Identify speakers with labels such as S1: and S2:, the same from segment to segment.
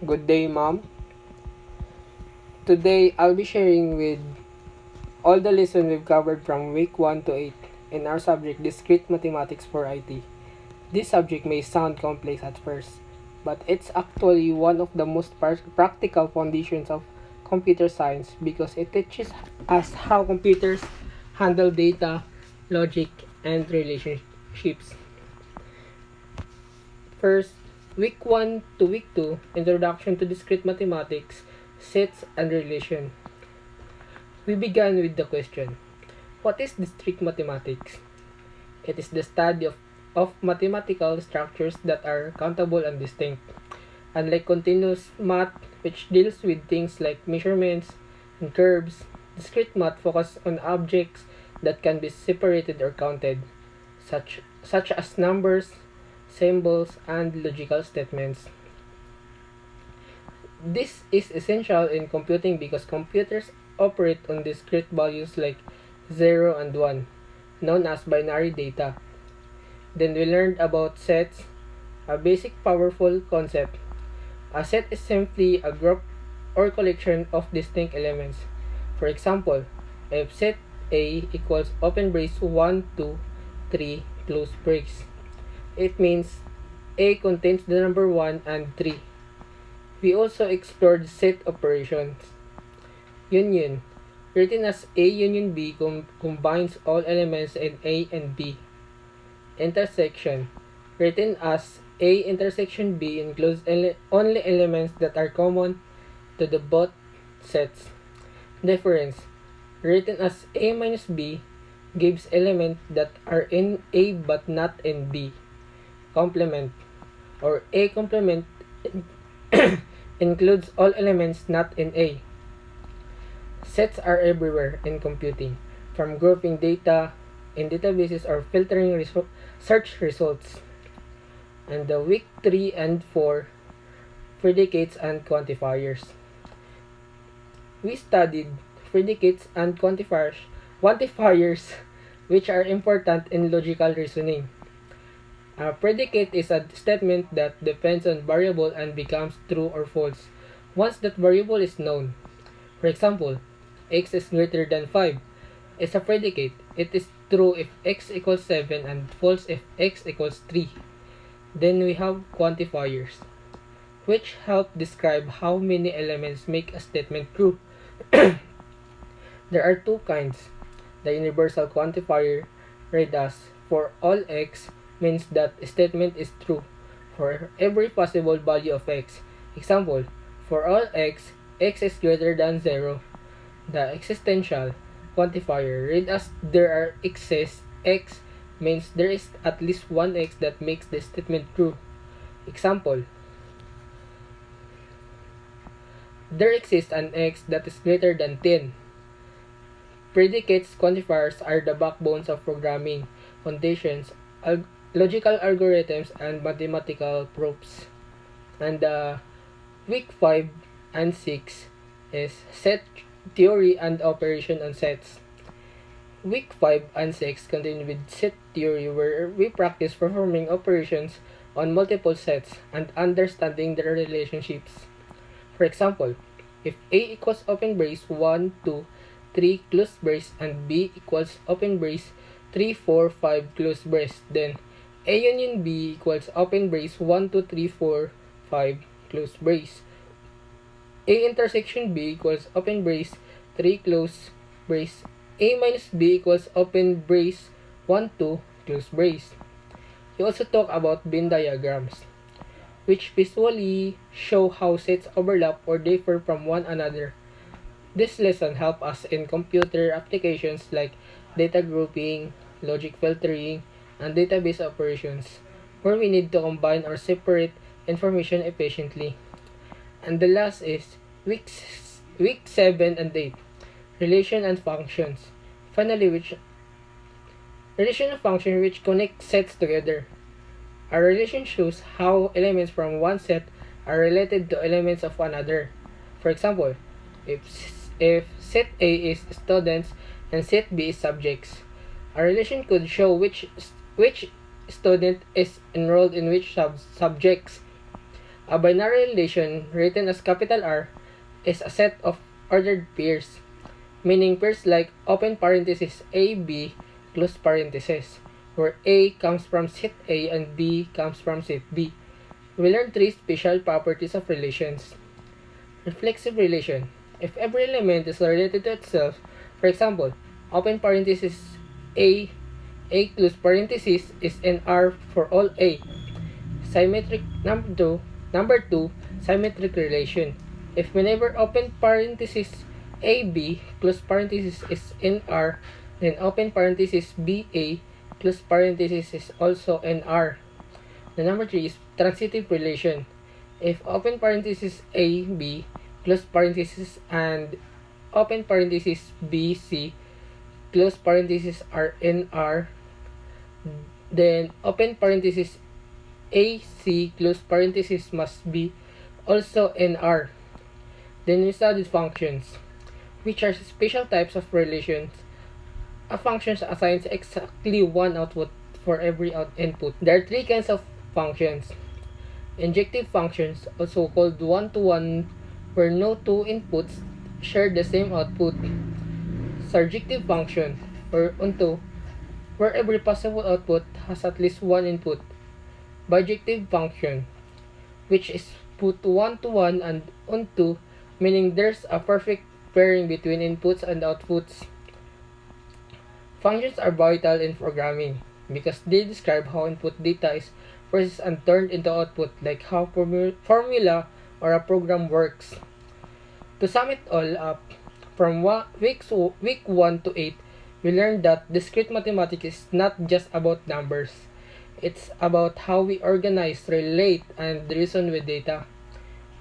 S1: Good day, Mom. Today, I'll be sharing with all the lessons we've covered from week 1 to 8 in our subject Discrete Mathematics for IT. This subject may sound complex at first, but it's actually one of the most practical foundations of computer science because it teaches us how computers handle data, logic, and relationships. First, week 1 to week 2, Introduction to Discrete Mathematics, Sets and Relation. We began with the question, what is discrete mathematics? It is the study of mathematical structures that are countable and distinct. Unlike continuous math, which deals with things like measurements and curves, discrete math focuses on objects that can be separated or counted, such as numbers, symbols, and logical statements. This is essential in computing because computers operate on discrete values like 0 and 1, known as binary data. Then we learned about sets, a basic powerful concept. A set is simply a group or collection of distinct elements. For example, if set A equals open brace 1, 2, 3, close brace, it means A contains the number 1 and 3. We also explored set operations. Union, written as A union B, combines all elements in A and B. Intersection, written as A intersection B, includes only elements that are common to the both sets. Difference, written as A minus B, gives elements that are in A but not in B. Complement, or A complement includes all elements not in A. Sets are everywhere in computing, from grouping data in databases or filtering search results. And the week 3 and 4, predicates and quantifiers. We studied predicates and quantifiers which are important in logical reasoning. A predicate is a statement that depends on variable and becomes true or false once that variable is known. For example, x is greater than 5 is a predicate. It is true if x equals 7 and false if x equals 3. Then we have quantifiers, which help describe how many elements make a statement true. There are two kinds. The universal quantifier, read as for all x, means that a statement is true for every possible value of x. Example, for all x, x is greater than 0. The existential quantifier, read as there are x's, x means there is at least one x that makes the statement true. Example, there exists an x that is greater than 10. Predicates quantifiers are the backbones of programming, foundations, logical algorithms, and mathematical proofs. And week 5 and 6 is set theory and operation on sets. Week 5 and 6 continue with set theory, where we practice performing operations on multiple sets and understanding their relationships. For example, if A equals open brace 1, 2, 3 close brace and B equals open brace 3, 4, 5 close brace, then A union B equals open brace 1, 2, 3, 4, 5 close brace. A intersection B equals open brace 3 close brace. A minus B equals open brace 1, 2 close brace. We also talk about Venn diagrams, which visually show how sets overlap or differ from one another. This lesson helps us in computer applications like data grouping, logic filtering, and database operations, where we need to combine or separate information efficiently. And the last is week 7 and 8, relation and functions. Finally, relation and function which connect sets together. A relation shows how elements from one set are related to elements of another. For example, if set A is students and set B is subjects, a relation could show which student is enrolled in which subjects. A binary relation written as capital R is a set of ordered pairs, meaning pairs like open parenthesis A, B, close parenthesis, where A comes from set A and B comes from set B. We learned three special properties of relations. Reflexive relation. If every element is related to itself, for example, open parenthesis A close parenthesis is in R for all A. Symmetric number two, symmetric relation. If whenever open parenthesis AB close parenthesis is in R, then open parenthesis BA close parenthesis is also in R. The number three is transitive relation. If open parenthesis AB close parenthesis and open parenthesis BC close parenthesis are in R, then open parenthesis AC close parenthesis must be also in R. Then we studied functions, which are special types of relations. A function assigns exactly one output for every input. There are three kinds of functions. Injective functions, also called one-to-one, where no two inputs share the same output. Surjective function, or onto, where every possible output has at least one input. Bijective function, which is put one-to-one and onto, meaning there's a perfect pairing between inputs and outputs. Functions are vital in programming because they describe how input data is processed and turned into output, like how formula or a program works. To sum it all up, from week 1 to 8, we learned that discrete mathematics is not just about numbers. It's about how we organize, relate, and reason with data.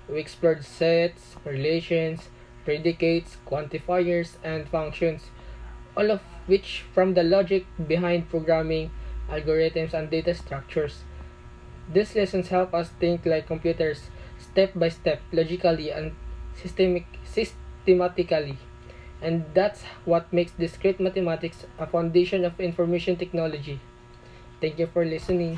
S1: We explored sets, relations, predicates, quantifiers, and functions, all of which from the logic behind programming, algorithms, and data structures. These lessons help us think like computers, step by step, logically, and systematically. And that's what makes discrete mathematics a foundation of information technology. Thank you for listening.